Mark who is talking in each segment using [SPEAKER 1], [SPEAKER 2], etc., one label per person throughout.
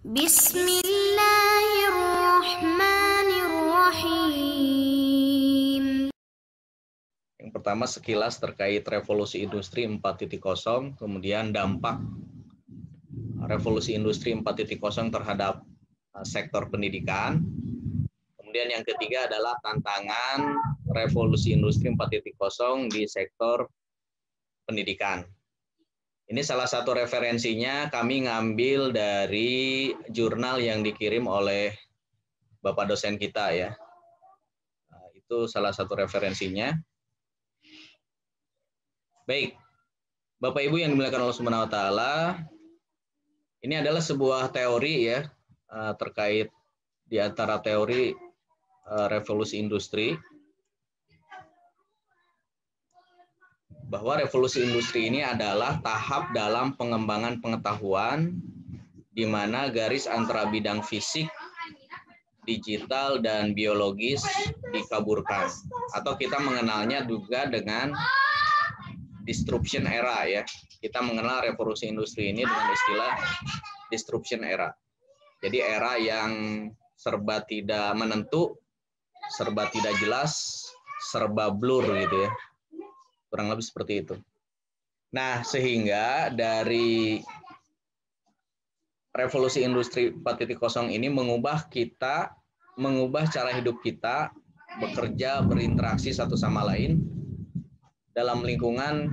[SPEAKER 1] Bismillahirrahmanirrahim.
[SPEAKER 2] Yang pertama sekilas terkait revolusi industri 4.0, kemudian dampak revolusi industri 4.0 terhadap sektor pendidikan. Kemudian yang ketiga adalah tantangan revolusi industri 4.0 di sektor pendidikan. Ini salah satu referensinya kami ngambil dari jurnal yang dikirim oleh Bapak dosen kita ya. Itu salah satu referensinya. Baik, Bapak Ibu yang dimuliakan Allah Subhanahu wa taala, ini adalah sebuah teori ya terkait di antara teori revolusi industri, bahwa revolusi industri ini adalah tahap dalam pengembangan pengetahuan di mana garis antara bidang fisik, digital, dan biologis dikaburkan. Atau kita mengenalnya juga dengan disruption era ya. Kita mengenal revolusi industri ini dengan istilah disruption era. Jadi era yang serba tidak menentu, serba tidak jelas, serba blur gitu ya. Kurang lebih seperti itu. Nah, sehingga dari revolusi industri 4.0 ini mengubah cara hidup kita, bekerja, berinteraksi satu sama lain dalam lingkungan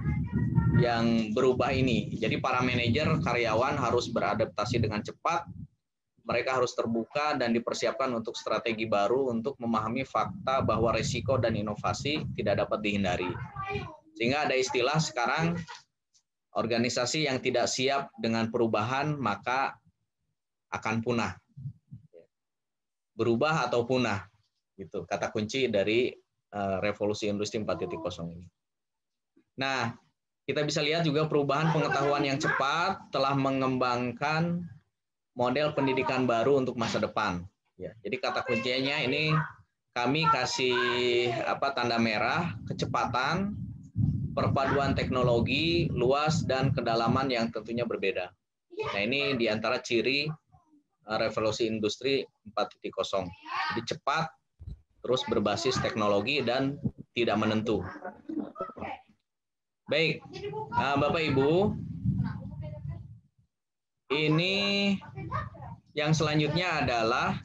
[SPEAKER 2] yang berubah ini. Jadi para manajer, karyawan harus beradaptasi dengan cepat, mereka harus terbuka dan dipersiapkan untuk strategi baru untuk memahami fakta bahwa risiko dan inovasi tidak dapat dihindari. Sehingga ada istilah sekarang, organisasi yang tidak siap dengan perubahan maka akan punah. Berubah atau punah. Gitu, kata kunci dari revolusi industri 4.0 ini. Nah, kita bisa lihat juga perubahan pengetahuan yang cepat telah mengembangkan model pendidikan baru untuk masa depan. Ya, jadi kata kuncinya ini kami kasih tanda merah, kecepatan, perpaduan teknologi, luas, dan kedalaman yang tentunya berbeda. Nah, ini diantara ciri revolusi industri 4.0. Jadi cepat, terus berbasis teknologi, dan tidak menentu. Baik, Bapak Ibu, ini yang selanjutnya adalah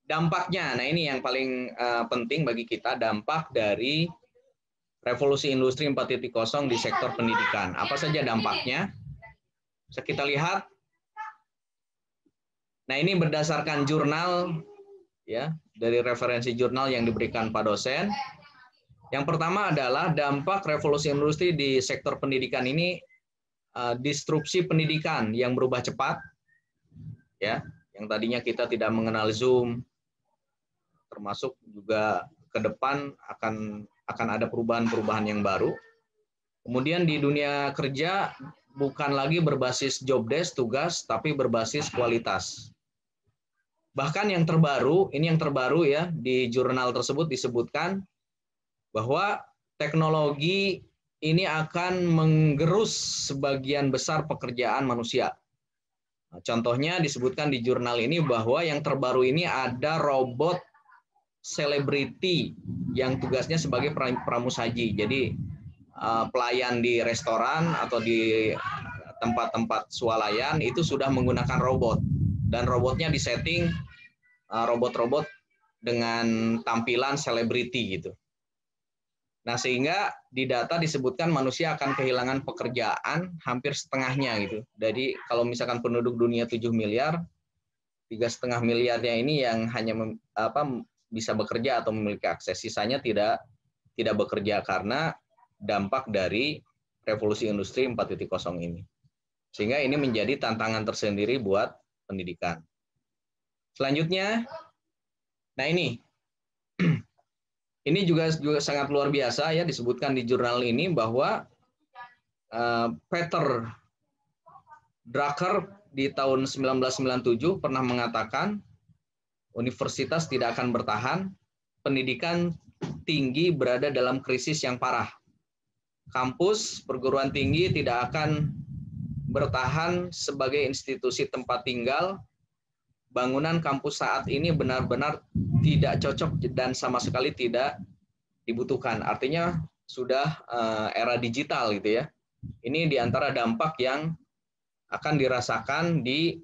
[SPEAKER 2] dampaknya. Nah, ini yang paling penting bagi kita, dampak dari revolusi industri 4.0 di sektor pendidikan. Apa saja dampaknya? Bisa kita lihat. Nah, ini berdasarkan jurnal ya, dari referensi jurnal yang diberikan Pak dosen. Yang pertama adalah dampak revolusi industri di sektor pendidikan ini, disrupsi pendidikan yang berubah cepat. Ya, yang tadinya kita tidak mengenal Zoom, termasuk juga ke depan akan ada perubahan-perubahan yang baru. Kemudian di dunia kerja bukan lagi berbasis job desk, tugas, tapi berbasis kualitas. Bahkan yang terbaru, ini yang terbaru ya, di jurnal tersebut disebutkan bahwa teknologi ini akan menggerus sebagian besar pekerjaan manusia. Nah, contohnya disebutkan di jurnal ini bahwa yang terbaru ini ada robot selebriti yang tugasnya sebagai pramusaji. Jadi pelayan di restoran atau di tempat-tempat swalayan itu sudah menggunakan robot, dan robotnya disetting robot-robot dengan tampilan selebriti gitu. Nah, sehingga di data disebutkan manusia akan kehilangan pekerjaan hampir setengahnya gitu. Jadi kalau misalkan penduduk dunia 7 miliar, 3,5 miliarnya ini yang hanya bisa bekerja atau memiliki akses, sisanya tidak bekerja karena dampak dari revolusi industri 4.0 ini. Sehingga ini menjadi tantangan tersendiri buat pendidikan. Selanjutnya, nah ini juga sangat luar biasa ya, disebutkan di jurnal ini bahwa Peter Drucker di tahun 1997 pernah mengatakan universitas tidak akan bertahan, pendidikan tinggi berada dalam krisis yang parah. Kampus perguruan tinggi tidak akan bertahan sebagai institusi tempat tinggal, bangunan kampus saat ini benar-benar tidak cocok dan sama sekali tidak dibutuhkan. Artinya sudah era digital gitu ya. Ini diantara dampak yang akan dirasakan di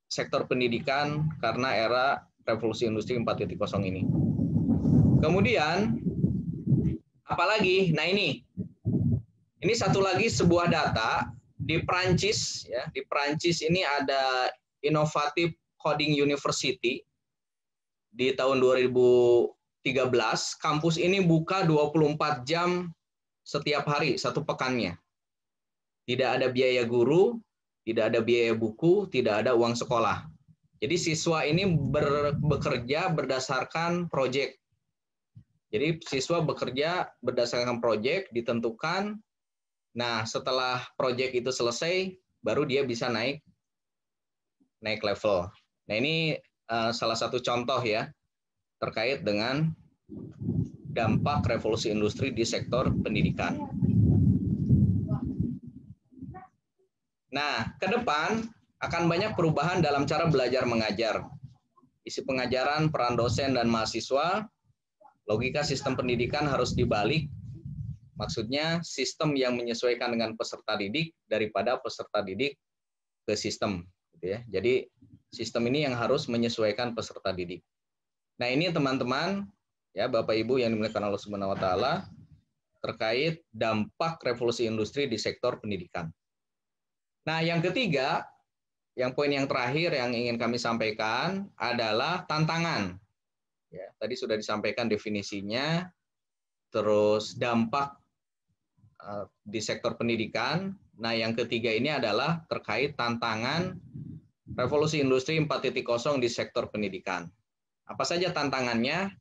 [SPEAKER 2] sektor pendidikan karena era revolusi industri 4.0 ini. Kemudian apalagi? Nah ini satu lagi sebuah data di Prancis ya. Di Prancis ini ada Innovative Coding University di tahun 2013, kampus ini buka 24 jam setiap hari, satu pekannya. Tidak ada biaya guru, tidak ada biaya buku, tidak ada uang sekolah. Jadi siswa ini bekerja berdasarkan proyek. Jadi siswa bekerja berdasarkan proyek ditentukan. Nah, setelah proyek itu selesai, baru dia bisa naik level. Nah, ini salah satu contoh ya terkait dengan dampak revolusi industri di sektor pendidikan. Nah, ke depan akan banyak perubahan dalam cara belajar mengajar. Isi pengajaran, peran dosen dan mahasiswa, logika sistem pendidikan harus dibalik. Maksudnya sistem yang menyesuaikan dengan peserta didik daripada peserta didik ke sistem. Gitu ya. Jadi sistem ini yang harus menyesuaikan peserta didik. Nah ini teman-teman, ya Bapak Ibu yang dimuliakan Allah Subhanahu Wa Taala terkait dampak revolusi industri di sektor pendidikan. Nah yang ketiga, yang poin yang terakhir yang ingin kami sampaikan adalah tantangan. Ya, tadi sudah disampaikan definisinya, terus dampak di sektor pendidikan. Nah yang ketiga ini adalah terkait tantangan revolusi industri 4.0 di sektor pendidikan. Apa saja tantangannya?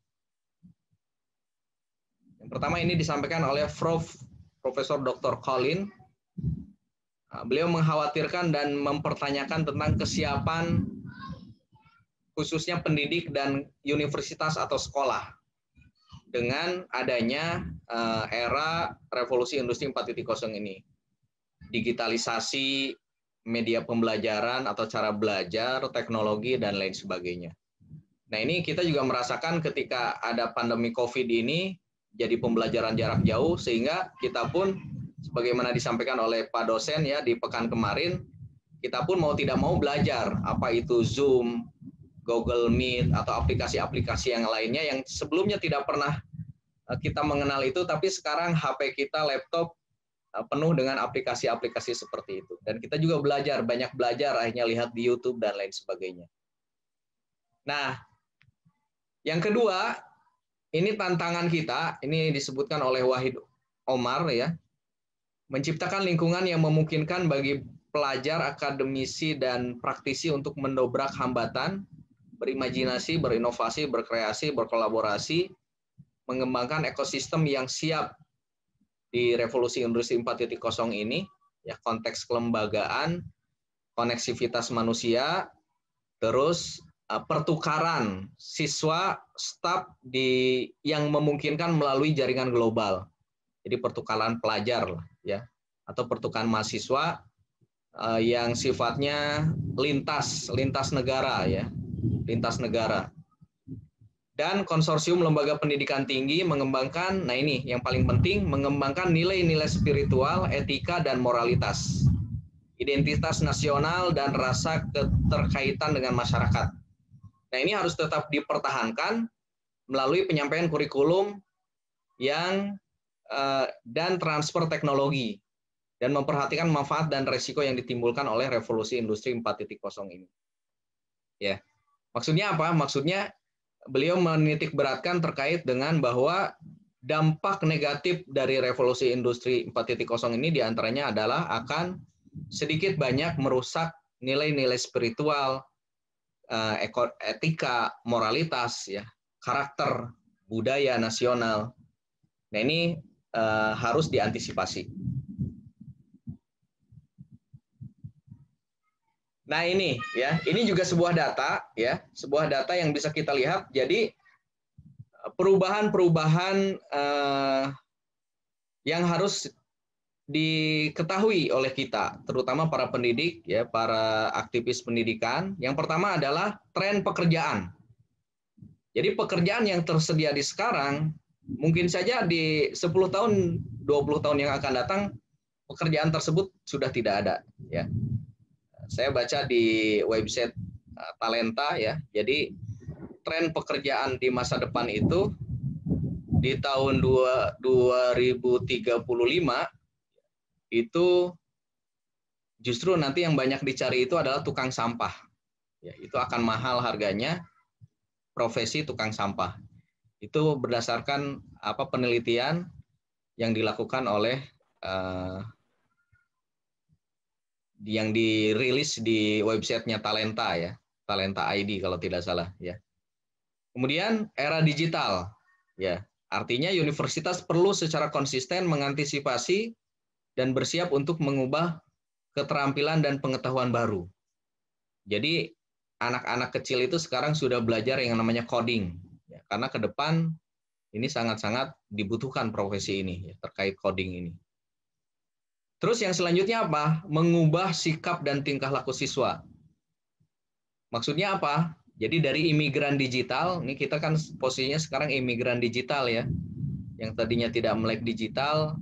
[SPEAKER 2] Yang pertama ini disampaikan oleh Profesor Dr. Colin. Beliau mengkhawatirkan dan mempertanyakan tentang kesiapan khususnya pendidik dan universitas atau sekolah dengan adanya era revolusi industri 4.0 ini. Digitalisasi, media pembelajaran atau cara belajar, teknologi, dan lain sebagainya. Nah ini kita juga merasakan ketika ada pandemi COVID ini, jadi pembelajaran jarak jauh, sehingga kita pun, sebagaimana disampaikan oleh Pak dosen ya di pekan kemarin, kita pun mau tidak mau belajar, apa itu Zoom, Google Meet, atau aplikasi-aplikasi yang lainnya yang sebelumnya tidak pernah kita mengenal itu, tapi sekarang HP kita, laptop, penuh dengan aplikasi-aplikasi seperti itu. Dan kita juga belajar, banyak belajar, akhirnya lihat di YouTube dan lain sebagainya. Nah, yang kedua, ini tantangan kita, ini disebutkan oleh Wahid Omar ya, menciptakan lingkungan yang memungkinkan bagi pelajar, akademisi, dan praktisi untuk mendobrak hambatan, berimajinasi, berinovasi, berkreasi, berkolaborasi, mengembangkan ekosistem yang siap di revolusi industri 4.0 ini, ya konteks kelembagaan, koneksivitas manusia, terus pertukaran siswa, staf yang memungkinkan melalui jaringan global. Jadi pertukaran pelajar lah, ya, atau pertukaran mahasiswa yang sifatnya lintas negara ya, lintas negara. Dan konsorsium lembaga pendidikan tinggi mengembangkan, nah ini yang paling penting, mengembangkan nilai-nilai spiritual, etika, dan moralitas, identitas nasional, dan rasa keterkaitan dengan masyarakat. Nah ini harus tetap dipertahankan melalui penyampaian kurikulum yang dan transfer teknologi, dan memperhatikan manfaat dan resiko yang ditimbulkan oleh revolusi industri 4.0 ini. Ya, maksudnya apa? Maksudnya beliau menitik beratkan terkait dengan bahwa dampak negatif dari revolusi industri 4.0 ini diantaranya adalah akan sedikit banyak merusak nilai-nilai spiritual, etika, moralitas, ya, karakter, budaya nasional. Nah ini harus diantisipasi. Nah ini ya, ini juga sebuah data ya, sebuah data yang bisa kita lihat. Jadi perubahan-perubahan yang harus diketahui oleh kita, terutama para pendidik, ya, para aktivis pendidikan. Yang pertama adalah tren pekerjaan. Jadi pekerjaan yang tersedia di sekarang, mungkin saja di 10 tahun, 20 tahun yang akan datang, pekerjaan tersebut sudah tidak ada. Ya. Saya baca di website Talenta, ya. Jadi tren pekerjaan di masa depan itu di tahun 2035 itu justru nanti yang banyak dicari itu adalah tukang sampah. Ya, itu akan mahal harganya profesi tukang sampah. Itu berdasarkan penelitian yang dilakukan oleh yang dirilis di websitenya Talenta, ya, Talenta ID kalau tidak salah, ya. Kemudian era digital, ya, artinya universitas perlu secara konsisten mengantisipasi dan bersiap untuk mengubah keterampilan dan pengetahuan baru. Jadi anak-anak kecil itu sekarang sudah belajar yang namanya coding, ya, karena ke depan ini sangat-sangat dibutuhkan profesi ini, ya, terkait coding ini. Terus yang selanjutnya apa? Mengubah sikap dan tingkah laku siswa. Maksudnya apa? Jadi dari imigran digital, ini kita kan posisinya sekarang imigran digital, ya. Yang tadinya tidak melek digital,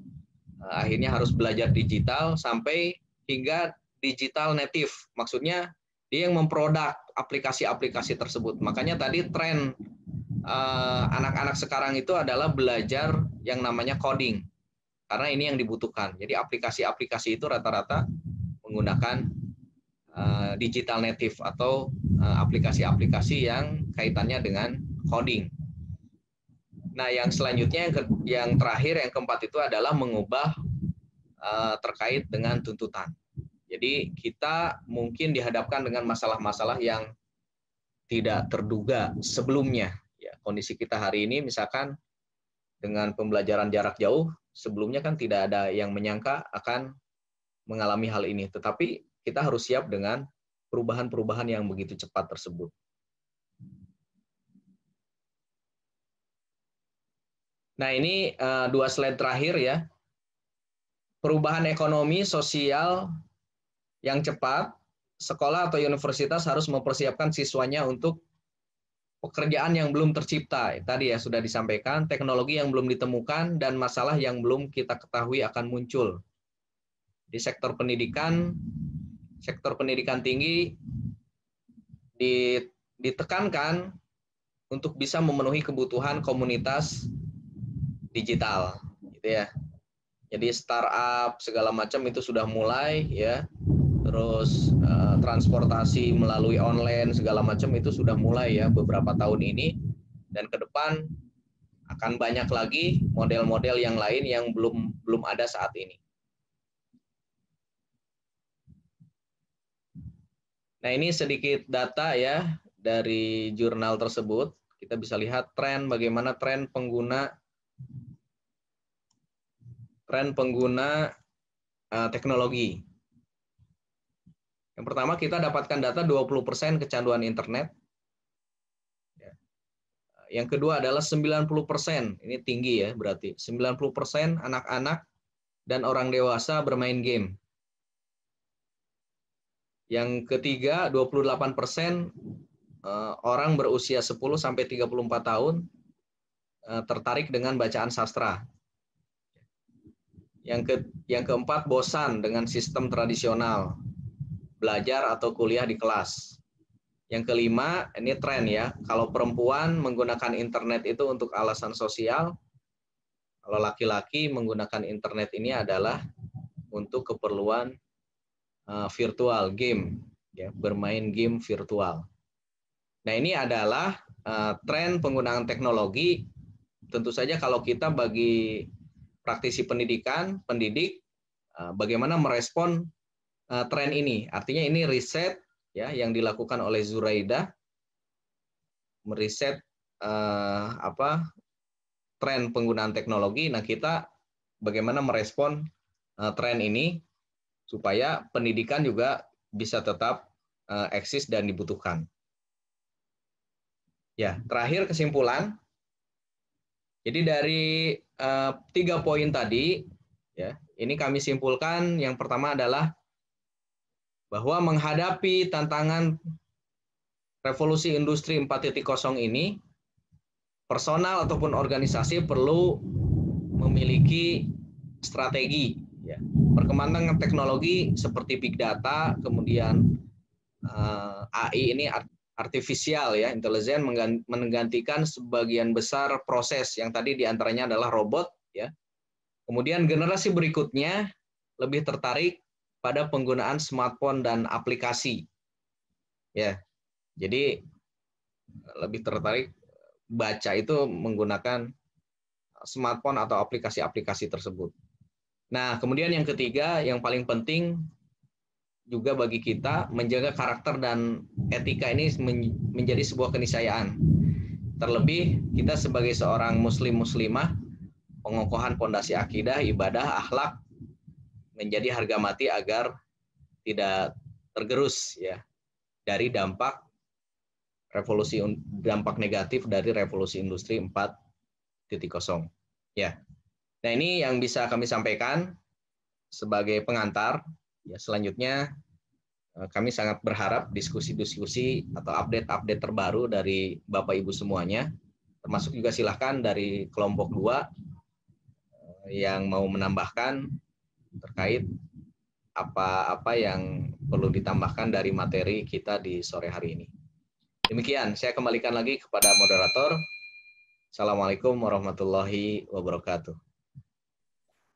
[SPEAKER 2] akhirnya harus belajar digital sampai hingga digital native. Maksudnya dia yang memproduk aplikasi-aplikasi tersebut. Makanya tadi tren anak-anak sekarang itu adalah belajar yang namanya coding. Karena ini yang dibutuhkan. Jadi aplikasi-aplikasi itu rata-rata menggunakan digital native atau aplikasi-aplikasi yang kaitannya dengan coding. Nah, yang selanjutnya yang terakhir, yang keempat itu adalah mengubah terkait dengan tuntutan. Jadi kita mungkin dihadapkan dengan masalah-masalah yang tidak terduga sebelumnya. Ya, kondisi kita hari ini misalkan dengan pembelajaran jarak jauh, sebelumnya kan tidak ada yang menyangka akan mengalami hal ini. Tetapi kita harus siap dengan perubahan-perubahan yang begitu cepat tersebut. Nah, ini 2 slide terakhir, ya. Perubahan ekonomi sosial yang cepat, sekolah atau universitas harus mempersiapkan siswanya untuk pekerjaan yang belum tercipta. Tadi ya sudah disampaikan, teknologi yang belum ditemukan dan masalah yang belum kita ketahui akan muncul. Di sektor pendidikan tinggi ditekankan untuk bisa memenuhi kebutuhan komunitas digital, gitu ya. Jadi startup segala macam itu sudah mulai, ya. Terus transportasi melalui online segala macam itu sudah mulai, ya, beberapa tahun ini, dan ke depan akan banyak lagi model-model yang lain yang belum ada saat ini. Nah, ini sedikit data, ya, dari jurnal tersebut. Kita bisa lihat bagaimana tren pengguna teknologi. Yang pertama, kita dapatkan data 20% kecanduan internet. Yang kedua adalah 90%, ini tinggi, ya, berarti 90% anak-anak dan orang dewasa bermain game. Yang ketiga, 28% orang berusia 10-34 tahun tertarik dengan bacaan sastra. Yang keempat, bosan dengan sistem tradisional, belajar atau kuliah di kelas. Yang kelima, ini tren, ya, kalau perempuan menggunakan internet itu untuk alasan sosial, kalau laki-laki menggunakan internet ini adalah untuk keperluan virtual, game, ya, bermain game virtual. Nah, ini adalah tren penggunaan teknologi. Tentu saja kalau kita bagi praktisi pendidikan, pendidik, bagaimana merespon tren ini. Artinya ini riset, ya, yang dilakukan oleh Zuraida, meriset tren penggunaan teknologi. Nah, kita bagaimana merespon tren ini supaya pendidikan juga bisa tetap eksis dan dibutuhkan. Ya, terakhir kesimpulan. Jadi dari 3 poin tadi, ya, ini kami simpulkan yang pertama adalah bahwa menghadapi tantangan revolusi industri 4.0 ini, personal ataupun organisasi perlu memiliki strategi. Ya. Perkembangan teknologi seperti big data, kemudian AI ini artifisial ya, intelijen menggantikan sebagian besar proses yang tadi diantaranya adalah robot ya. Kemudian generasi berikutnya lebih tertarik pada penggunaan smartphone dan aplikasi. Ya. Jadi lebih tertarik baca itu menggunakan smartphone atau aplikasi-aplikasi tersebut. Nah, kemudian yang ketiga yang paling penting juga bagi kita menjaga karakter dan etika ini menjadi sebuah keniscayaan. Terlebih kita sebagai seorang muslimah, pengokohan pondasi akidah, ibadah, akhlak menjadi harga mati agar tidak tergerus ya dari dampak negatif dari revolusi industri 4.0 ya. Nah, ini yang bisa kami sampaikan sebagai pengantar. Ya, selanjutnya kami sangat berharap diskusi-diskusi atau update-update terbaru dari Bapak Ibu semuanya, termasuk juga silahkan dari kelompok 2 yang mau menambahkan terkait apa-apa yang perlu ditambahkan dari materi kita di sore hari ini. Demikian, saya kembalikan lagi kepada moderator. Assalamualaikum warahmatullahi wabarakatuh.